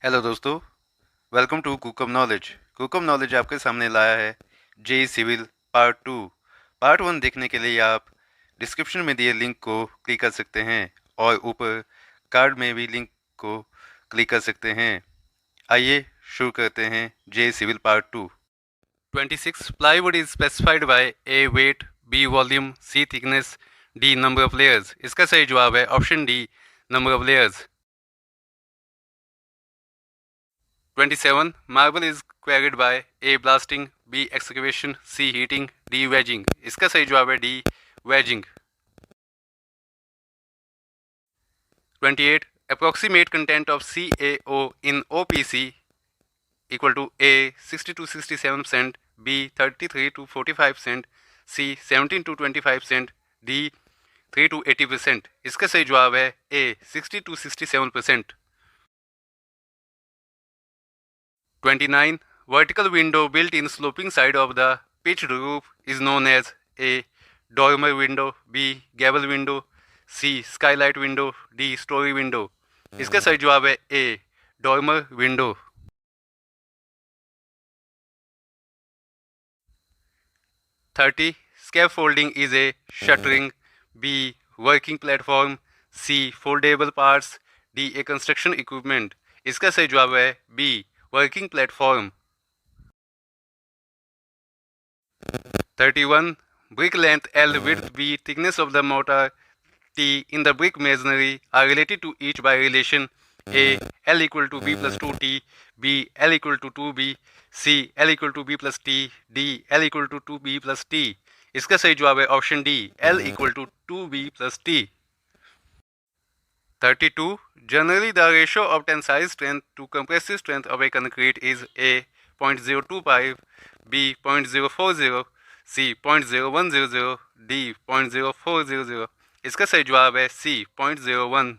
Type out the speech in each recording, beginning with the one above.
Hello दोस्तों, welcome to कुकम knowledge. कुकम knowledge आपके सामने लाया है जे सिविल पार्ट 2। पार्ट 1 देखने के लिए आप डिस्क्रिप्शन में दिए लिंक को क्लिक कर सकते हैं और ऊपर कार्ड में भी लिंक को क्लिक कर सकते हैं। आइए शुरू करते हैं JE civil part 2। 26 plywood is specified by A weight, B volume, C thickness, D number of layers. इसका सही जवाब है option D, number of layers. 27 marble is quarried by A blasting, B excavation, C heating, D wedging. इसका सही जवाब है D, wedging. 28 approximate content of CaO in OPC equal to A 60 to 67%, B 33 to 45%, C 17 to 25%, D 3 to 80%। इसका सही जवाब है A 60 to 67%। 29 vertical window built in sloping side of the pitched roof is known as A dormer window, B gable window, C skylight window, D story window। इसका सही जवाब है A dormer window। 30 scaffolding is a shuttering, B working platform, C foldable parts, D a construction equipment। इसका सही जवाब है B working platform। 31 brick length L, width B, thickness of the mortar T in the brick masonry are related to each by relation A L equal to B plus 2T, B L equal to 2B, C L equal to B plus T, D L equal to 2B plus T। इसका सही जवाब है option D, L equal to 2B plus T। 32 generally the ratio of tensile strength to compressive strength of a concrete is A 0.025, B 0.040, C 0.0100, D 0.0400। इसका सही जवाब है C 0.01।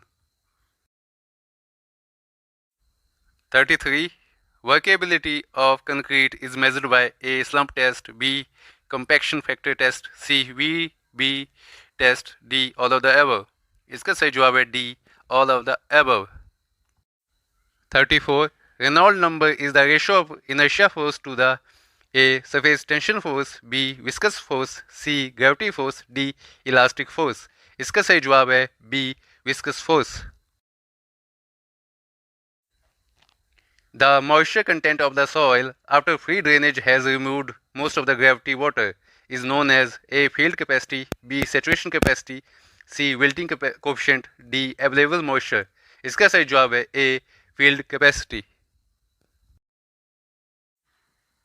33 workability of concrete is measured by A slump test, B compaction factor test, C VB test, D all of the above। इसका सही जवाब है D all of the above। 34 Reynolds number is the ratio of inertia force to the A surface tension force, B viscous force, C gravity force, D elastic force। इसका सही जवाब है B viscous force। The moisture content of the soil after free drainage has removed most of the gravity water is known as A field capacity, B saturation capacity, C wilting coefficient, D available moisture। इसका सही जवाब है A field capacity।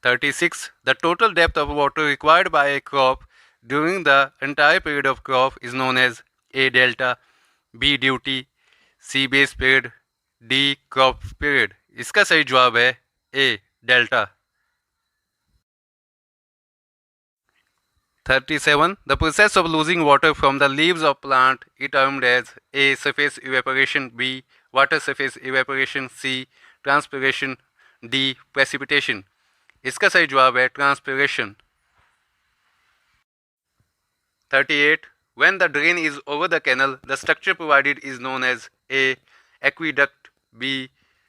36 The total depth of water required by a crop during the entire period of crop is known as A delta, B duty, C base period, D crop period। इसका सही जवाब है A delta। 37 The process of losing water from the leaves of plant is termed as A surface evaporation, B water surface evaporation, C transpiration, D precipitation। इसका सही जवाब है transpiration. 38 When the drain is over the canal, the structure provided is known as A aqueduct, B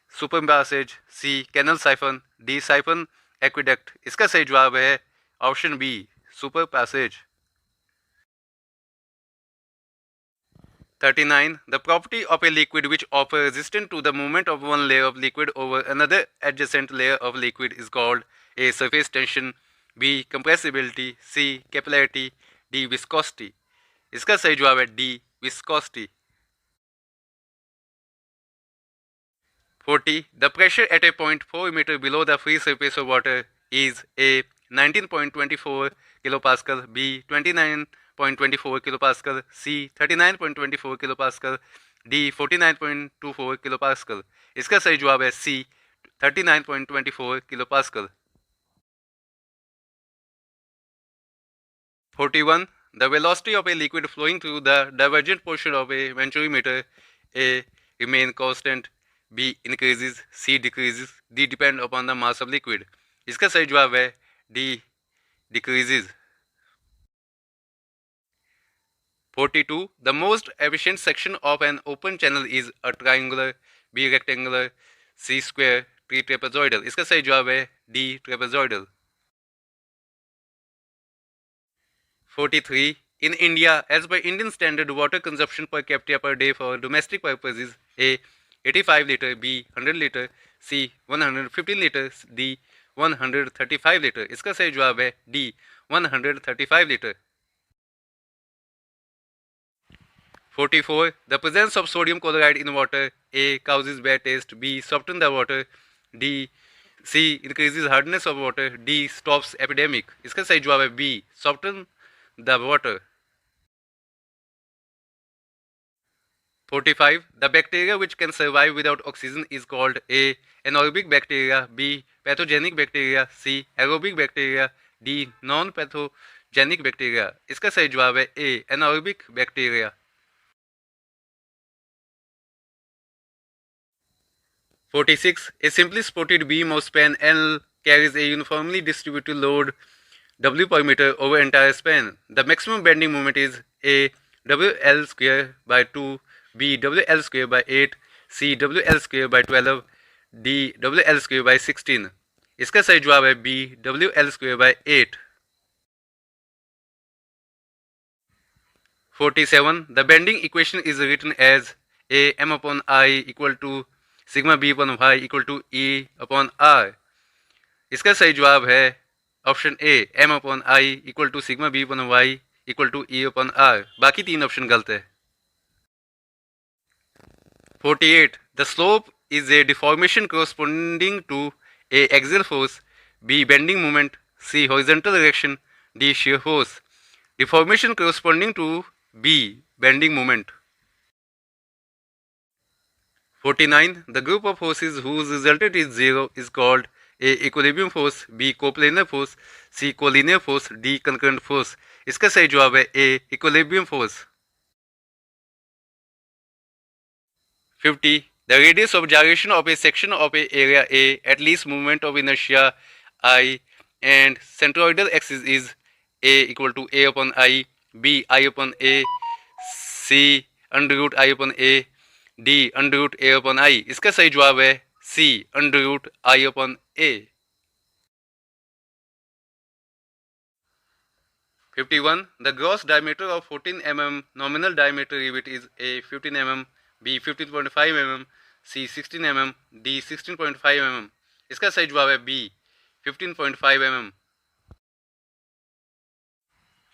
super passage, C canal siphon, D siphon aqueduct। इसका सही जवाब है option B super passage। 39 The property of a liquid which offers resistance to the movement of one layer of liquid over another adjacent layer of liquid is called A surface tension, B compressibility, C capillarity, D viscosity। इसका सही जवाब है D viscosity. 40 The pressure at a point 4 meter below the free surface of water is A 19.24 kilopascal, B 29.24 kilopascal, C 39.24 kilopascal, D 49.24 kilopascal। इसका सही जवाब है C 39.24 kilopascal। 41 The velocity of a liquid flowing through the divergent portion of a venturimeter A remain constant, B increases, C decreases, D depend upon the mass of liquid। इसका सही जवाब है D decreases। 42 The most efficient section of an open channel is a triangular, B rectangular, C square, D trapezoidal. इसका सही जवाब है D trapezoidal. 43. In India, as per Indian standard, water consumption per capita per day for domestic purposes is A. 85 liter, B. 100 liter, C. 115 liter, D. 135 liter। इसका सही जवाब है D. 135 liter। 44. The presence of sodium chloride in water A. causes bad taste, B. softens the water, D. C. increases hardness of water, D. stops epidemic। इसका सही जवाब है B. soften the water। 45. The bacteria which can survive without oxygen is called A. anaerobic bacteria, B. pathogenic bacteria, C. aerobic bacteria, D. non-pathogenic bacteria। इसका सही जवाब है A. anaerobic bacteria। 46. A simply supported beam of span L carries a uniformly distributed load W per meter over entire span. The maximum bending moment is A. WL square by 2, B. WL square by 8, C. WL square by 12, D. WL square by 16। इसका सही जवाब है B. WL square by 8। 47. The bending equation is written as A. m upon I equal to sigma B upon y equal to E upon R। इसका सही जवाब है option A, m upon I equal to sigma B upon Y equal to E upon R. बाकी तीन option गलत है। 48. The slope is a deformation corresponding to A. axial force, B. bending moment, C. horizontal direction, D. shear force। Deformation corresponding to B. bending moment। 49. The group of forces whose resultant is zero is called A. equilibrium force, B. coplanar force, C. collinear force, D. concurrent force। इसका सही जवाब है A. equilibrium force। 50. The radius of gyration of a section of a area A at least moment of inertia I and centroidal axis is A equal to A upon I, B. I upon A, C. under root I upon A, D. under root A upon I। इसका सही जवाब है C. under root I upon A। 51. The gross diameter of 14 mm nominal diameter rivet is A. 15 mm, B. 15.5 mm, C. 16 mm, D. 16.5 mm। इसका सही जवाब है B. 15.5 mm।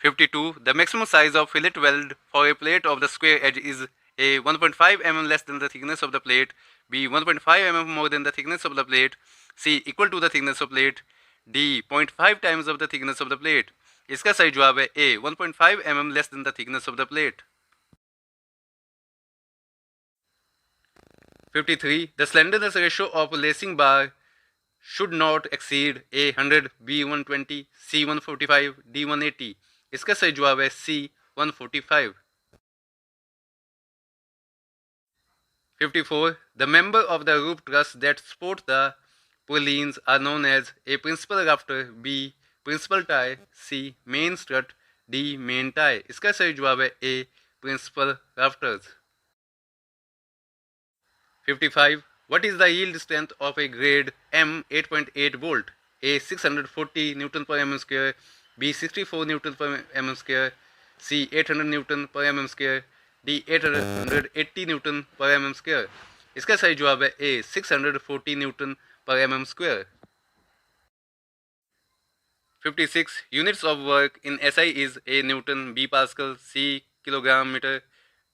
52. The maximum size of fillet weld for a plate of the square edge is A. 1.5 mm less than the thickness of the plate, B. 1.5 mm more than the thickness of the plate, C. equal to the thickness of plate, D. 0.5 times of the thickness of the plate। इसका सही जवाब है A. 1.5 mm less than the thickness of the plate। 53. The slenderness ratio of lacing bar should not exceed A. 100, B. 120, C. 145, D. 180। इसका सही जवाब है C. 145। 54. The member of the roof truss that support the purlines are known as A. principal rafter, B. principal tie, C. main strut, D. main tie। इसका सही जवाब है A. principal rafters। 55. What is the yield strength of a grade M 8.8 volt? A. 640 Newton per mm square, B. 64 Newton per mm square, C. 800 Newton per mm square, D. 880 Newton per mm square। इसका सही जवाब है A. 640 Newton per mm square। 56. Units of work in SI is A. Newton, B. Pascal, C. kilogram meter,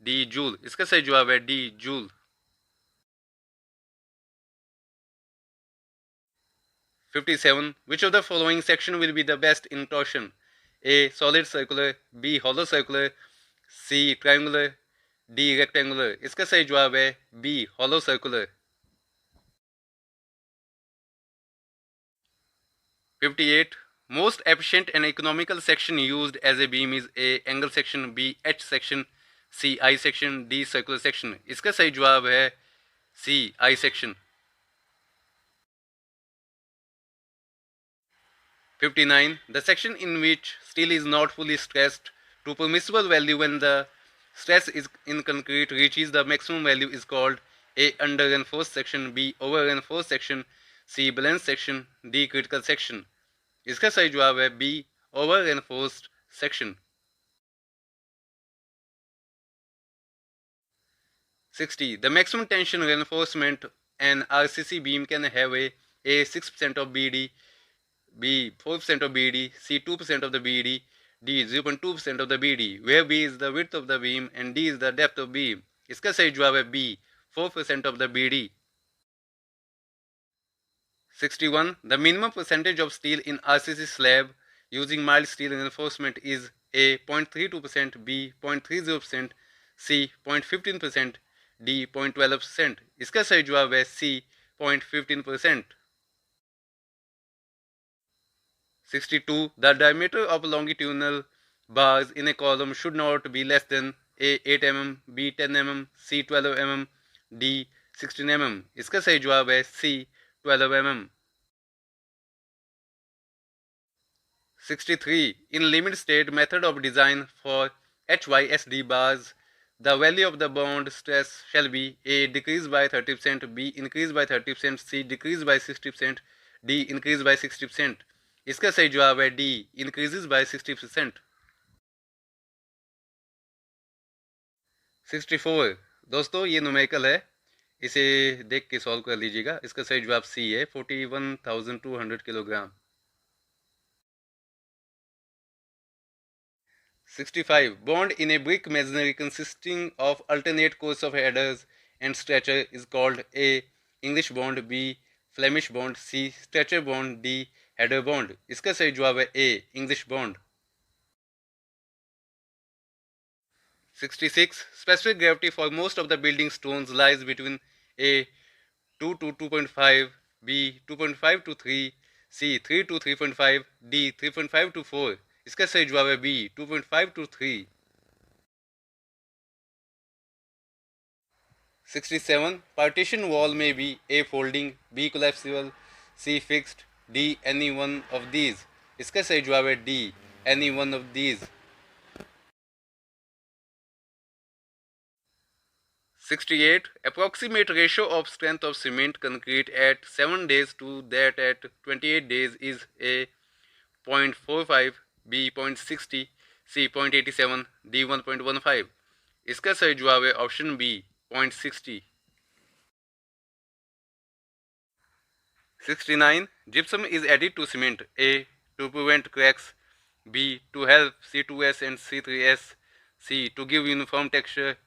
D. joule। इसका सही जवाब है D. joule। 57. Which of the following section will be the best in torsion? A. solid circular, B. hollow circular, C. triangular, D. rectangular। इसका सही जवाब है B. hollow circular। 58. Most efficient and economical section used as a beam is A. angle section, B. H section, C. I section, D. circular section। इसका सही जवाब है C. I section। 59. The section in which steel is not fully stressed to permissible value when the stress is in concrete reaches the maximum value is called A. Under reinforced section, B. Over reinforced section, C. Balanced section, D. Critical section। इसका सही जवाब है B. Over reinforced section। 60. The maximum tension reinforcement an RCC beam can have A 6% of BD, B 4% of BD, C 2% of the BD, D 0.2% of the BD, where B is the width of the beam and D is the depth of beam। इसका सही जवाब है B 4% of the BD। 61. The minimum percentage of steel in RCC slab using mild steel reinforcement is A 0.32%, B 0.30%, C 0.15%, D 0.12%। इसका सही जवाब है C 0.15%। 62. The diameter of longitudinal bars in a column should not be less than A 8 mm, B 10 mm, C 12 mm, D 16 mm। इसका सही जवाब है C 12 mm। 63. In limit state method of design for HYSD bars, the value of the bond stress shall be A decreased by 30%, B increased by 30%, C decreased by 60%, D increased by 60%। इसका सही जवाब है D increases by 60%। 64. दोस्तों ये numerical है, इसे देख के सॉल्व कर लीजिएगा। इसका सही जवाब C है 41,200 kilogram. 65. Bond in a brick masonry consisting of alternate course of headers and stretcher is called A. English bond, B. Flemish bond, C. Stretcher bond, D. Header bond। इसका सही जवाब है A. English bond। 66. Specific gravity for most of the building stones lies between A. 2 to 2.5, B. 2.5 to 3, C. 3 to 3.5, D. 3.5 to 4। इसका सही जवाब है B. 2.5 to 3। 67. Partition wall may be A. Folding, B. Collapsible, C. Fixed, D. Any one of these। इसका सही जवाब है D. Any one of these। 68. Approximate ratio of strength of cement concrete at 7 days to that at 28 days is A. 0.45, B. 0.60, C. 0.87, D. 1.15। इसका सही जवाब है option B 0.60। 69. Gypsum is added to cement A. to prevent cracks, B. to help C2S and C3S, C. to give uniform texture,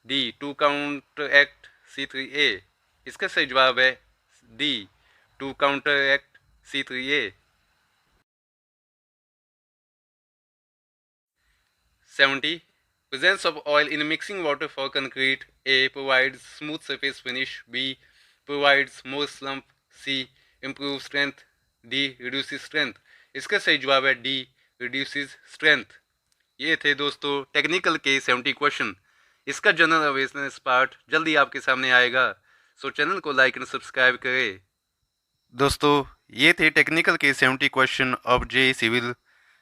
D. to counteract C3A। इसका सही जवाब है D. to counteract C3A। 70. Presence of oil in mixing water for concrete A. provides smooth surface finish, B. provides more slump, C. improves strength, D. reduces strength। इसका सही जवाब है D. reduces strength। ये थे दोस्तों टेक्निकल के 70 question. इसका general awareness part जल्दी आपके सामने आएगा, सो चैनल को लाइक एंड सब्सक्राइब करें। दोस्तों ये थे टेक्निकल के 70 question of JE civil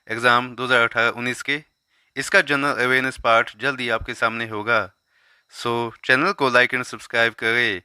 exam 2018-19 के। इसका जनरल अवेयरनेस पार्ट जल्दी आपके सामने होगा, सो चैनल को लाइक एंड सब्सक्राइब करें।